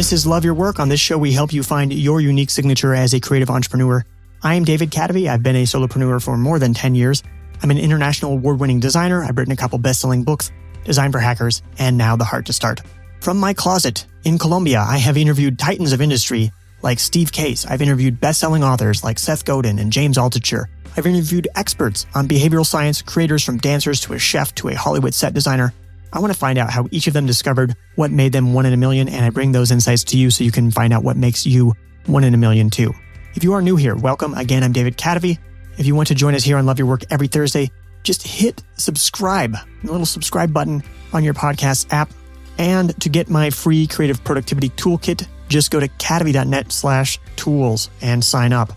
This is Love Your Work. On this show, we help you find your unique signature as a creative entrepreneur. I am David Cadavy. I've been a solopreneur for more than 10 years. I'm an international award-winning designer. I've written a couple best-selling books, Design for Hackers, and now The Heart to Start. From my closet in Colombia, I have interviewed titans of industry like Steve Case. I've interviewed best-selling authors like Seth Godin and James Altucher. I've interviewed experts on behavioral science, creators from dancers to a chef to a Hollywood set designer. I want to find out how each of them discovered what made them one in a million, and I bring those insights to you so you can find out what makes you one in a million too. If you are new here, welcome. Again, I'm David Cadavy. If you want to join us here on Love Your Work every Thursday, just hit subscribe, the little subscribe button on your podcast app. And to get my free creative productivity toolkit, just go to cadavy.net/tools and sign up.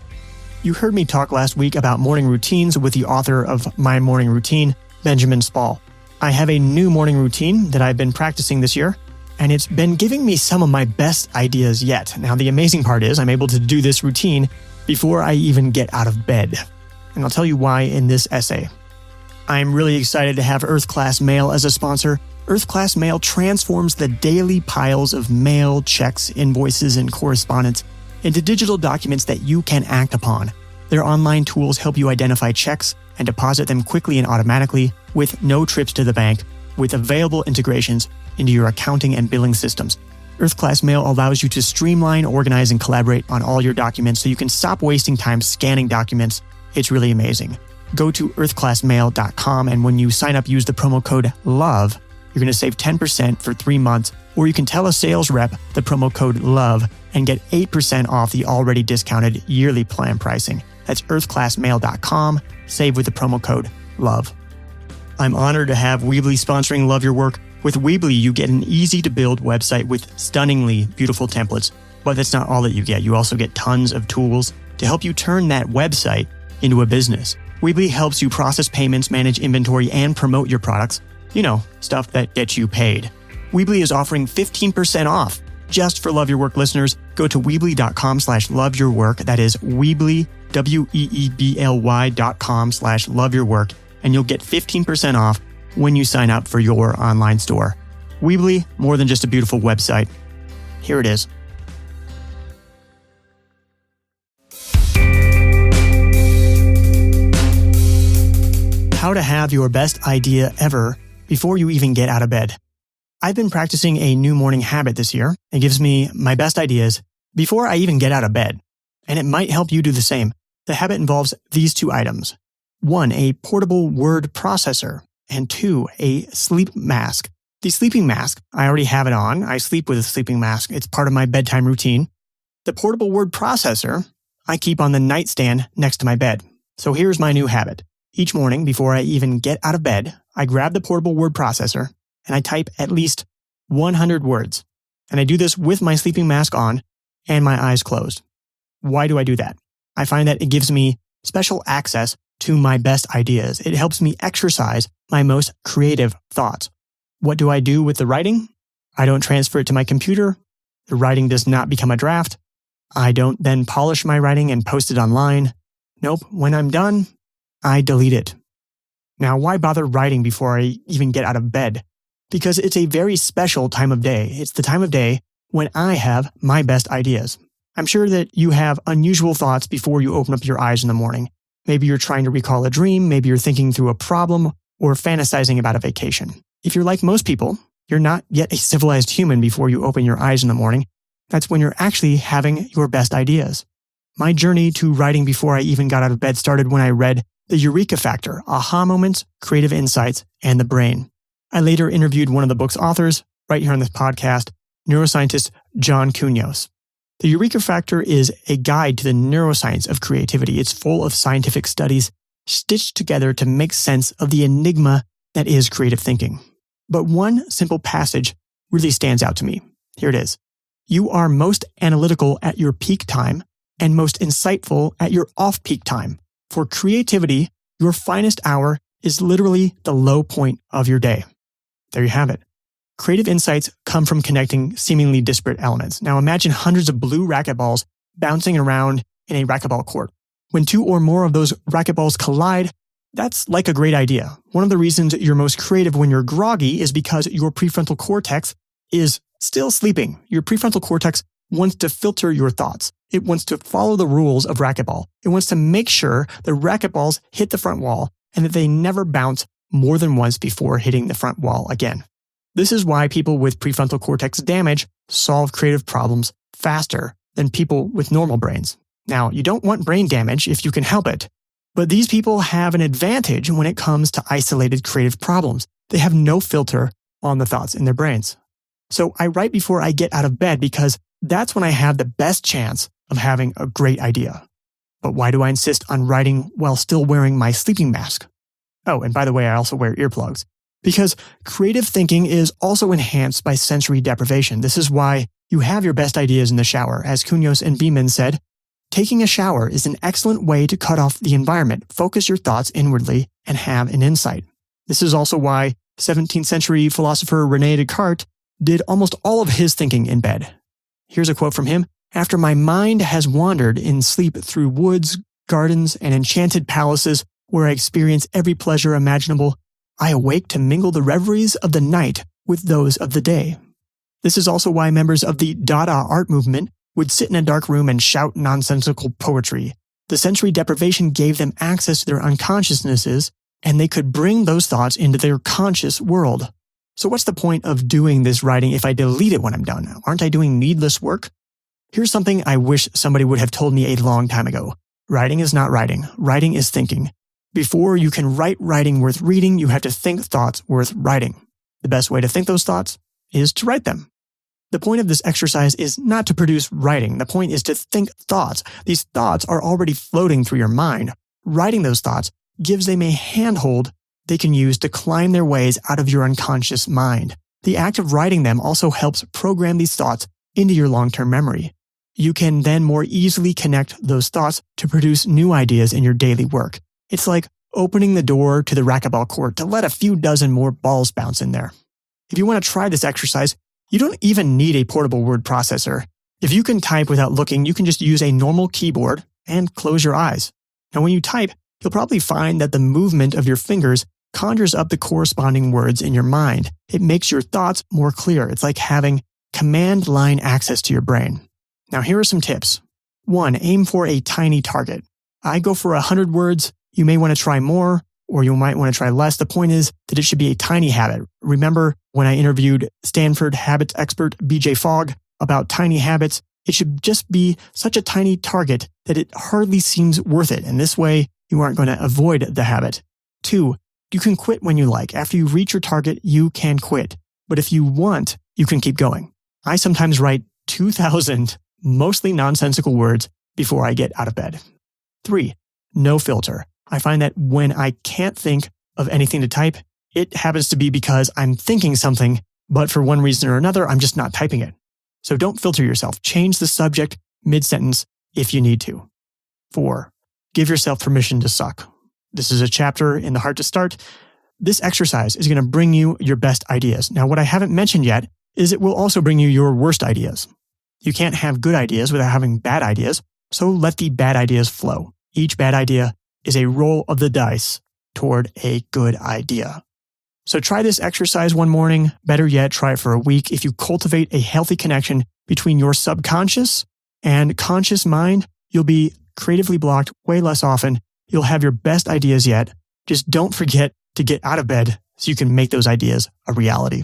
You heard me talk last week about morning routines with the author of My Morning Routine, Benjamin Spall. I have a new morning routine that I've been practicing this year, and it's been giving me some of my best ideas yet. Now, the amazing part is I'm able to do this routine before I even get out of bed. And I'll tell you why in this essay. I'm really excited to have Earth Class Mail as a sponsor. Earth Class Mail transforms the daily piles of mail, checks, invoices, and correspondence into digital documents that you can act upon. Their online tools help you identify checks and deposit them quickly and automatically with no trips to the bank, with available integrations into your accounting and billing systems. Earth Class Mail allows you to streamline, organize, and collaborate on all your documents so you can stop wasting time scanning documents. It's really amazing. Go to earthclassmail.com, and when you sign up, use the promo code LOVE. You're going to save 10% for 3 months, or you can tell a sales rep the promo code LOVE and get 8% off the already discounted yearly plan pricing. That's earthclassmail.com. Save with the promo code LOVE. I'm honored to have Weebly sponsoring Love Your Work. With Weebly, you get an easy-to-build website with stunningly beautiful templates. But that's not all that you get. You also get tons of tools to help you turn that website into a business. Weebly helps you process payments, manage inventory, and promote your products. You know, stuff that gets you paid. Weebly is offering 15% off just for Love Your Work listeners. Go to Weebly.com/loveyourwork. That is Weebly, WEEBLY.com/loveyourwork. And you'll get 15% off when you sign up for your online store. Weebly, more than just a beautiful website. Here it is. How to have your best idea ever before you even get out of bed. I've been practicing a new morning habit this year. It gives me my best ideas before I even get out of bed. And it might help you do the same. The habit involves these 2 items. 1, a portable word processor. And 2, a sleep mask. The sleeping mask, I already have it on. I sleep with a sleeping mask. It's part of my bedtime routine. The portable word processor, I keep on the nightstand next to my bed. So here's my new habit. Each morning, before I even get out of bed, I grab the portable word processor and I type at least 100 words. And I do this with my sleeping mask on and my eyes closed. Why do I do that? I find that it gives me special access to my best ideas. It helps me exercise my most creative thoughts. What do I do with the writing? I don't transfer it to my computer. The writing does not become a draft. I don't then polish my writing and post it online. Nope. When I'm done, I delete it. Now, why bother writing before I even get out of bed? Because it's a very special time of day. It's the time of day when I have my best ideas. I'm sure that you have unusual thoughts before you open up your eyes in the morning. Maybe you're trying to recall a dream, maybe you're thinking through a problem, or fantasizing about a vacation. If you're like most people, you're not yet a civilized human before you open your eyes in the morning. That's when you're actually having your best ideas. My journey to writing before I even got out of bed started when I read The Eureka Factor, Aha Moments, Creative Insights, and the Brain. I later interviewed one of the book's authors, right here on this podcast, neuroscientist John Cunios. The Eureka Factor is a guide to the neuroscience of creativity. It's full of scientific studies stitched together to make sense of the enigma that is creative thinking. But one simple passage really stands out to me. Here it is. You are most analytical at your peak time and most insightful at your off-peak time. For creativity, your finest hour is literally the low point of your day. There you have it. Creative insights come from connecting seemingly disparate elements. Now imagine hundreds of blue racquetballs bouncing around in a racquetball court. When 2 or more of those racquetballs collide, that's like a great idea. One of the reasons you're most creative when you're groggy is because your prefrontal cortex is still sleeping. Your prefrontal cortex wants to filter your thoughts. It wants to follow the rules of racquetball. It wants to make sure the racquetballs hit the front wall and that they never bounce more than once before hitting the front wall again. This is why people with prefrontal cortex damage solve creative problems faster than people with normal brains. Now, you don't want brain damage if you can help it, but these people have an advantage when it comes to isolated creative problems. They have no filter on the thoughts in their brains. So I write before I get out of bed because that's when I have the best chance of having a great idea. But why do I insist on writing while still wearing my sleeping mask? Oh, and by the way, I also wear earplugs. Because creative thinking is also enhanced by sensory deprivation. This is why you have your best ideas in the shower. As Kunyos and Beeman said, taking a shower is an excellent way to cut off the environment, focus your thoughts inwardly, and have an insight. This is also why 17th century philosopher René Descartes did almost all of his thinking in bed. Here's a quote from him. "After my mind has wandered in sleep through woods, gardens, and enchanted palaces where I experience every pleasure imaginable, I awake to mingle the reveries of the night with those of the day." This is also why members of the Dada art movement would sit in a dark room and shout nonsensical poetry. The sensory deprivation gave them access to their unconsciousnesses, and they could bring those thoughts into their conscious world. So what's the point of doing this writing if I delete it when I'm done? Aren't I doing needless work? Here's something I wish somebody would have told me a long time ago. Writing is not writing. Writing is thinking. Before you can write writing worth reading, you have to think thoughts worth writing. The best way to think those thoughts is to write them. The point of this exercise is not to produce writing. The point is to think thoughts. These thoughts are already floating through your mind. Writing those thoughts gives them a handhold they can use to climb their ways out of your unconscious mind. The act of writing them also helps program these thoughts into your long-term memory. You can then more easily connect those thoughts to produce new ideas in your daily work. It's like opening the door to the racquetball court to let a few dozen more balls bounce in there. If you want to try this exercise, you don't even need a portable word processor. If you can type without looking, you can just use a normal keyboard and close your eyes. Now, when you type, you'll probably find that the movement of your fingers conjures up the corresponding words in your mind. It makes your thoughts more clear. It's like having command line access to your brain. Now, here are some tips. 1, aim for a tiny target. I go for 100 words. You may want to try more, or you might want to try less. The point is that it should be a tiny habit. Remember when I interviewed Stanford habits expert BJ Fogg about tiny habits? It should just be such a tiny target that it hardly seems worth it. And this way, you aren't going to avoid the habit. 2, you can quit when you like. After you reach your target, you can quit. But if you want, you can keep going. I sometimes write 2,000 mostly nonsensical words before I get out of bed. 3, no filter. I find that when I can't think of anything to type, it happens to be because I'm thinking something, but for one reason or another, I'm just not typing it. So don't filter yourself. Change the subject mid-sentence if you need to. 4, give yourself permission to suck. This is a chapter in The Heart to Start. This exercise is going to bring you your best ideas. Now, what I haven't mentioned yet is it will also bring you your worst ideas. You can't have good ideas without having bad ideas, so let the bad ideas flow. Each bad idea is a roll of the dice toward a good idea. So try this exercise one morning. Better yet, try it for a week. If you cultivate a healthy connection between your subconscious and conscious mind, you'll be creatively blocked way less often. You'll have your best ideas yet. Just don't forget to get out of bed so you can make those ideas a reality.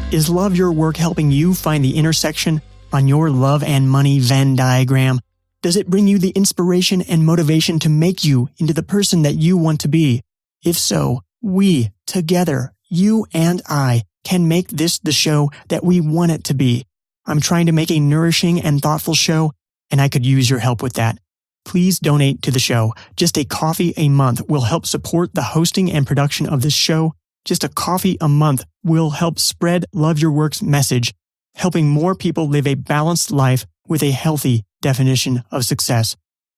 Is Love Your Work helping you find the intersection on your love and money Venn diagram? Does it bring you the inspiration and motivation to make you into the person that you want to be? If so, we, together, you and I, can make this the show that we want it to be. I'm trying to make a nourishing and thoughtful show, and I could use your help with that. Please donate to the show. Just a coffee a month will help support the hosting and production of this show. Just a coffee a month will help spread Love Your Work's message, helping more people live a balanced life with a healthy definition of success.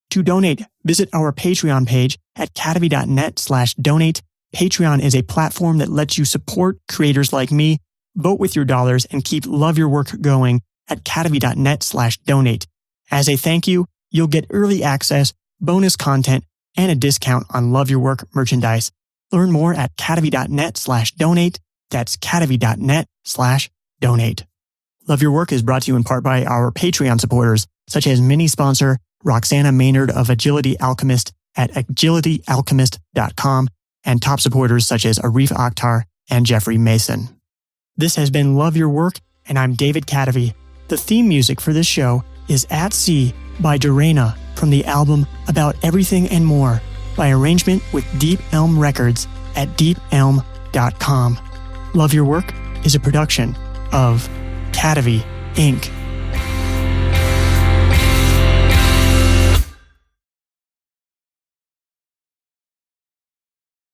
To donate, visit our Patreon page at cadavy.net/donate. Patreon is a platform that lets you support creators like me. Vote with your dollars and keep Love Your Work going at cadavy.net/donate. As a thank you, you'll get early access, bonus content, and a discount on Love Your Work merchandise. Learn more at cadavy.net/donate. That's cadavy.net/donate. Love Your Work is brought to you in part by our Patreon supporters, such as mini sponsor Roxana Maynard of Agility Alchemist at agilityalchemist.com, and top supporters such as Arif Akhtar and Jeffrey Mason. This has been Love Your Work, and I'm David Cadavy. The theme music for this show is At Sea by Durena from the album About Everything and More, by arrangement with Deep Elm Records at deepelm.com. Love Your Work is a production of Cadavy, Inc.